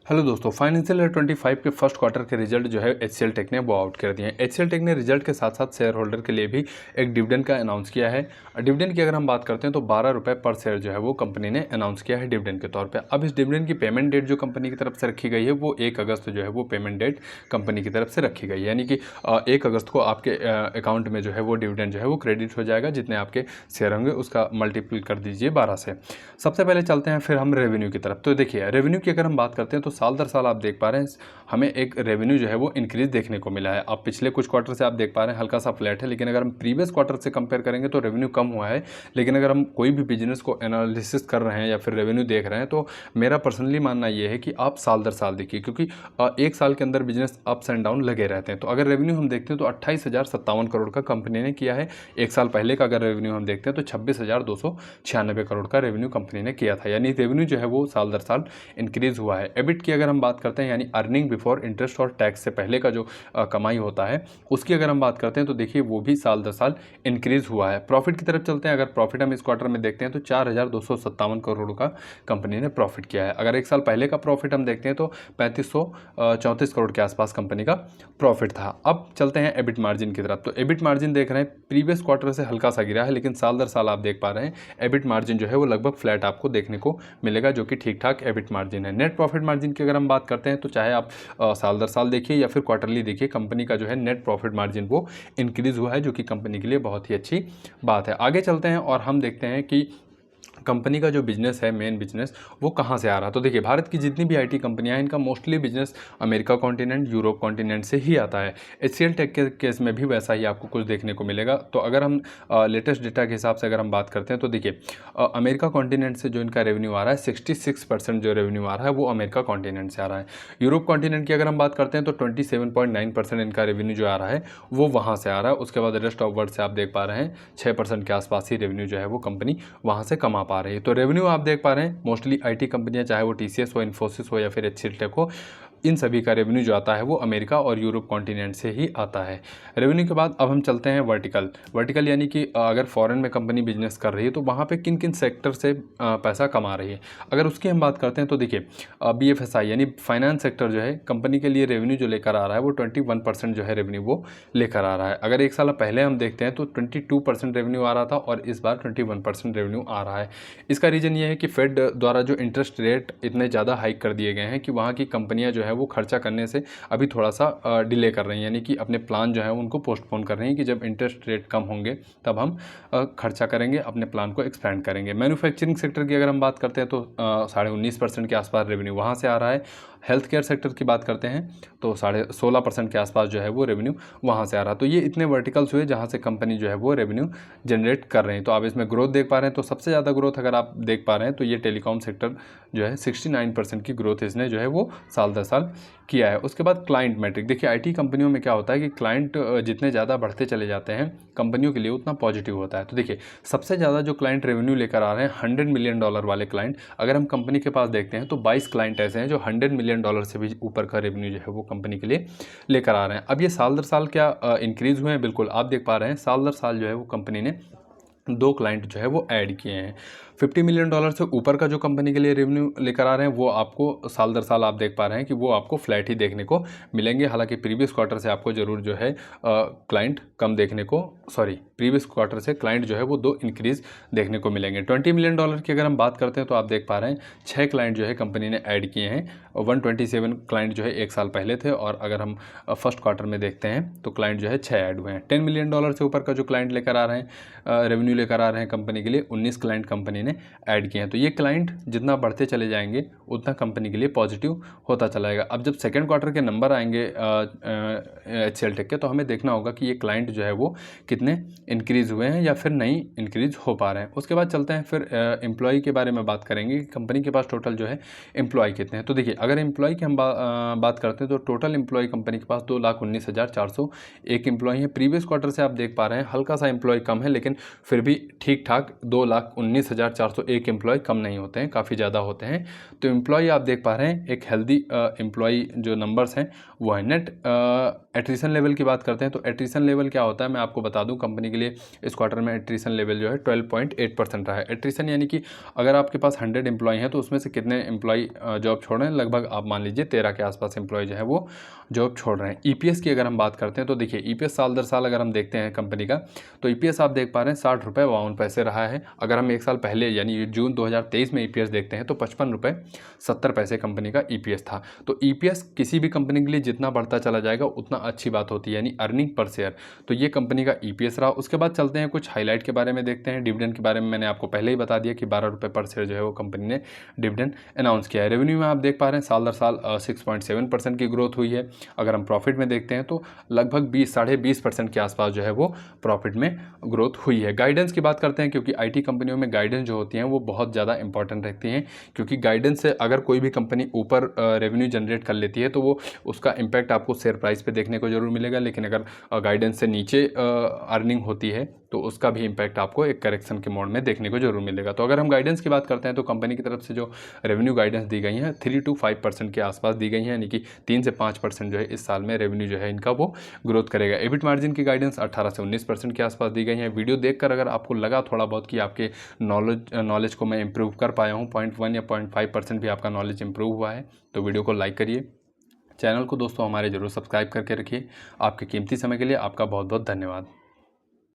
Hello दोस्तों, financial year 25 के first quarter के रिजल्ट जो है एचसीएल टेक ने वो आउट कर दिए हैं। एचसीएल टेक ने रिजल्ट के साथ साथ शेयर होल्डर के लिए भी एक डिविडेंड का अनाउंस किया है। डिविडेंड की अगर हम बात करते हैं तो 12 रुपये पर शेयर जो है वो कंपनी ने अनाउंस किया है डिविडेंड के तौर पे। अब इस डिविडेंड की पेमेंट डेट जो कंपनी की तरफ से रखी गई है वो 1 अगस्त जो है वो पेमेंट डेट कंपनी की तरफ से रखी गई है, यानी कि 1 अगस्त को आपके अकाउंट में जो है वो डिविडेंड जो है वो क्रेडिट हो जाएगा। जितने आपके शेयर होंगे उसका मल्टीपल कर दीजिए 12 से। सबसे पहले चलते हैं फिर हम रेवेन्यू की तरफ। तो देखिए, रेवेन्यू की अगर हम बात करते हैं तो साल दर साल आप देख पा रहे हैं हमें एक रेवेन्यू जो है वो इंक्रीज देखने को मिला है। अब पिछले कुछ क्वार्टर से आप देख पा रहे हैं हल्का सा फ्लैट है, लेकिन अगर हम प्रीवियस क्वार्टर से कंपेयर करेंगे तो रेवेन्यू कम हुआ है। लेकिन अगर हम कोई भी बिजनेस को एनालिसिस कर रहे हैं या फिर रेवेन्यू देख रहे हैं तो मेरा पर्सनली मानना ये है कि आप साल दर साल देखिए, क्योंकि एक साल के अंदर बिजनेस अप्स एंड डाउन लगे रहते हैं। तो अगर रेवेन्यू हम देखते हैं तो 28,057 करोड़ का कंपनी ने किया है। एक साल पहले का अगर रेवेन्यू हम देखते हैं तो 26,296 करोड़ का रेवेन्यू कंपनी ने किया था, यानी रेवेन्यू जो है वो साल दर साल इंक्रीज हुआ है। एबिट की अगर हम बात करते हैं, यानी अर्निंग बिफोर इंटरेस्ट और टैक्स से पहले का जो कमाई होता है उसकी अगर हम बात करते हैं तो देखिए वो भी साल दर साल इंक्रीज हुआ है। प्रॉफिट की तरफ चलते हैं, अगर प्रॉफिट हम इस क्वार्टर में देखते हैं तो 4,257 करोड़ का कंपनी ने प्रॉफिट किया है। अगर एक साल पहले का प्रॉफिट हम देखते हैं तो 3,534 करोड़ के आसपास कंपनी का प्रॉफिट था। अब चलते हैं एबिट मार्जिन की तरफ। तो एबिट मार्जिन देख रहे हैं प्रीवियस क्वार्टर से हल्का सा गिरा है, लेकिन साल दर साल आप देख पा रहे हैं एबिट मार्जिन जो है वो लगभग फ्लैट आपको देखने को मिलेगा, जो कि ठीक ठाक एबिट मार्जिन है। नेट प्रॉफिट मार्जिन की अगर हम बात करते हैं तो चाहे आप साल दर साल देखिए या फिर क्वार्टरली देखिए, कंपनी का जो है नेट प्रॉफिट मार्जिन वो इंक्रीज हुआ है, जो कि कंपनी के लिए बहुत ही अच्छी बात है। आगे चलते हैं और हम देखते हैं कि कंपनी का जो बिजनेस है, मेन बिजनेस वो कहाँ से आ रहा है। तो देखिए, भारत की जितनी भी आईटी कंपनियां हैं इनका mostly business America continent, Europe continent से ही आता है। एचसीएल टेक के केस में भी वैसा ही आपको कुछ देखने को मिलेगा। तो अगर हम लेटेस्ट डेटा के हिसाब से अगर हम बात करते हैं तो देखिए, अमेरिका कॉन्टिनेंट से जो इनका रेवेन्यू आ रहा है 66% जो रेवेन्यू आ रहा है वो अमेरिका कॉन्टिनेंट से आ रहा है। यूरोप कॉन्टिनेंट की अगर हम बात करते हैं तो 27.9% इनका रेवेन्यू जो आ रहा है वो वहाँ से आ रहा है। उसके बाद रेस्ट ऑफ वर्ल्ड से आप देख पा रहे हैं 6% के आसपास ही रेवेन्यू जो है वो कंपनी वहाँ से कमा पा रही है। तो रेवेन्यू आप देख पा रहे हैं मोस्टली आईटी कंपनियां, चाहे वो टीसीएस हो, इन्फोसिस हो या फिर एचसीएल टेक हो, इन सभी का रेवेन्यू जो आता है वो अमेरिका और यूरोप कॉन्टिनेंट से ही आता है। रेवेन्यू के बाद अब हम चलते हैं वर्टिकल, यानी कि अगर फॉरेन में कंपनी बिजनेस कर रही है तो वहाँ पे किन किन सेक्टर से पैसा कमा रही है। अगर उसकी हम बात करते हैं तो देखिए, बीएफएसआई यानी फाइनेंस सेक्टर जो है कंपनी के लिए रेवेन्यू जो लेकर आ रहा है वो 21% जो है रेवेन्यू वो लेकर आ रहा है। अगर एक साल पहले हम देखते हैं तो 22% रेवेन्यू आ रहा था और इस बार 21% रेवेन्यू आ रहा है। इसका रीज़न ये है कि फेड द्वारा जो इंटरेस्ट रेट इतने ज़्यादा हाइक कर दिए गए हैं कि वहाँ की कंपनियाँ जो है वो खर्चा करने से अभी थोड़ा सा डिले कर रही हैं, यानी कि अपने प्लान जो है उनको पोस्टपोन कर रही हैं कि जब इंटरेस्ट रेट कम होंगे तब हम खर्चा करेंगे, अपने प्लान को एक्सपेंड करेंगे। मैन्युफैक्चरिंग सेक्टर की अगर हम बात करते हैं तो 19.5% के आसपास रेवेन्यू वहाँ से आ रहा है। हेल्थ केयर सेक्टर की बात करते हैं तो 16.5% के आसपास जो है वो रेवेन्यू वहाँ से आ रहा है। तो ये इतने वर्टिकल्स हुए जहाँ से कंपनी जो है वो रेवेन्यू जनरेट कर रहे हैं। तो आप इसमें ग्रोथ देख पा रहे हैं, तो सबसे ज़्यादा ग्रोथ अगर आप देख पा रहे हैं तो ये टेलीकॉम सेक्टर जो है 69% की ग्रोथ इसने जो है वो साल दर साल किया है। उसके बाद क्लाइंट मैट्रिक देखिए, आईटी कंपनियों में क्या होता है कि क्लाइंट जितने ज़्यादा बढ़ते चले जाते हैं कंपनियों के लिए उतना पॉजिटिव होता है। तो देखिए, सबसे ज़्यादा जो क्लाइंट रेवेन्यू लेकर आ रहे हैं $100 मिलियन वाले क्लाइंट, अगर हम कंपनी के पास देखते हैं तो 22 क्लाइंट ऐसे हैं जो $100 मिलियन से भी ऊपर का रेवेन्यू जो है वो कंपनी के लिए लेकर आ रहे हैं। अब ये साल दर साल क्या इंक्रीज़ हुए हैं? बिल्कुल, आप देख पा रहे हैं साल दर साल जो है वो कंपनी ने 2 क्लाइंट जो है वो ऐड किए हैं। $50 मिलियन से ऊपर का जो कंपनी के लिए रेवेन्यू लेकर आ रहे हैं वो आपको साल दर साल आप देख पा रहे हैं कि वो आपको फ्लैट ही देखने को मिलेंगे। हालांकि प्रीवियस क्वार्टर से आपको ज़रूर जो है क्लाइंट कम देखने को, प्रीवियस क्वार्टर से क्लाइंट जो है वो 2 इंक्रीज़ देखने को मिलेंगे। $20 मिलियन की अगर हम बात करते हैं तो आप देख पा रहे हैं 6 क्लाइंट जो है कंपनी ने ऐड किए हैं। 127 क्लाइंट जो है एक साल पहले थे, और अगर हम फर्स्ट क्वार्टर में देखते हैं तो क्लाइंट जो है 6 ऐड हुए हैं। $10 मिलियन से ऊपर का जो क्लाइंट लेकर आ रहे हैं, रेवेन्यू लेकर आ रहे हैं कंपनी के लिए, 19 क्लाइंट कंपनी ने ऐड किए हैं। तो ये क्लाइंट जितना बढ़ते चले जाएंगे उतना कंपनी के लिए पॉजिटिव होता चला जाएगा। अब जब सेकंड क्वार्टर के नंबर आएंगे एचसीएल टेक के, तो हमें देखना होगा कि ये क्लाइंट जो है वो कितने इंक्रीज़ हुए हैं या फिर नहीं इंक्रीज़ हो पा रहे हैं। उसके बाद चलते हैं फिर एम्प्लॉय के बारे में बात करेंगे कि कंपनी के पास टोटल जो है एम्प्लॉय कितने हैं। तो देखिए, अगर एम्प्लॉय की हम बात करते हैं तो टोटल एम्प्लॉय कंपनी के पास 2,19,401 एम्प्लॉय हैं। प्रीवियस क्वार्टर से आप देख पा रहे हैं हल्का सा एम्प्लॉय कम है, लेकिन फिर भी ठीक ठाक 2,19,401 2401 एम्प्लॉय कम नहीं होते हैं, काफ़ी ज़्यादा होते हैं। तो एम्प्लॉय आप देख पा रहे हैं एक हेल्दी एम्प्लॉय जो नंबर्स हैं वो है। नेट एट्रिशन लेवल की बात करते हैं तो एट्रिशन लेवल क्या होता है मैं आपको बता दूं, कंपनी के लिए इस क्वार्टर में एट्रिशन लेवल जो है 12.8% रहा है। एट्रिशन यानी कि अगर आपके पास 100 एम्प्लॉय हैं तो उसमें से कितने एम्प्लॉय जॉब छोड़ रहे हैं, लगभग आप मान लीजिए 13 के आसपास एम्प्लॉय जो है वो जॉब छोड़ रहे हैं। ईपीएस की अगर हम बात करते हैं तो देखिए ईपीएस साल दर साल अगर हम देखते हैं कंपनी का, तो ईपीएस आप देख पा रहे हैं 60 रुपये 52 पैसे रहा है। अगर हम एक साल पहले यानी जून 2023 में ईपीएस देखते हैं तो 55 रुपये 70 पैसे कंपनी का ईपीएस था। तो ईपीएस किसी भी कंपनी के लिए जितना बढ़ता चला जाएगा उतना अच्छी बात होती है, यानी अर्निंग पर शेयर। तो ये कंपनी का ईपीएस रहा। उसके बाद चलते हैं कुछ हाईलाइट के बारे में देखते हैं। डिविडेंड के बारे में मैंने आपको पहले ही बता दिया कि 12 रुपये पर शेयर जो है वो कंपनी ने डिविडेंड अनाउंस किया है। रेवेन्यू में आप देख पा रहे हैं साल दर साल 6.7% की ग्रोथ हुई है। अगर हम प्रॉफिट में देखते हैं तो लगभग 20-20.5% के आसपास जो है वो प्रॉफिट में ग्रोथ हुई है। गाइडेंस की बात करते हैं, क्योंकि आईटी कंपनियों में गाइडेंस जो होती हैं वो बहुत ज़्यादा इंपॉर्टेंट रहती हैं, क्योंकि गाइडेंस से अगर कोई भी कंपनी ऊपर रेवेन्यू जनरेट कर लेती है तो वो उसका इम्पैक्ट आपको शेयर प्राइस पे देखने को जरूर मिलेगा, लेकिन अगर गाइडेंस से नीचे अर्निंग होती है तो उसका भी इम्पैक्ट आपको एक करेक्शन के मोड में देखने को जरूर मिलेगा। तो अगर हम गाइडेंस की बात करते हैं तो कंपनी की तरफ से जो रेवेन्यू गाइडेंस दी गई है 3 to 5% के आसपास दी गई है, यानी कि 3 से 5% जो है इस साल में रेवेन्यू जो है इनका वो ग्रोथ करेगा। एबिट मार्जिन की गाइडेंस 18 से 19% के आसपास दी गई है। वीडियो देखकर अगर आपको लगा थोड़ा बहुत कि आपके नॉलेज को मैं इंप्रूव कर पाया हूँ, 0.1 या 0.5% भी आपका नॉलेज इंप्रूव हुआ है, तो वीडियो को लाइक करिए। चैनल को दोस्तों हमारे जरूर सब्सक्राइब करके रखिए। आपके कीमती समय के लिए आपका बहुत बहुत धन्यवाद।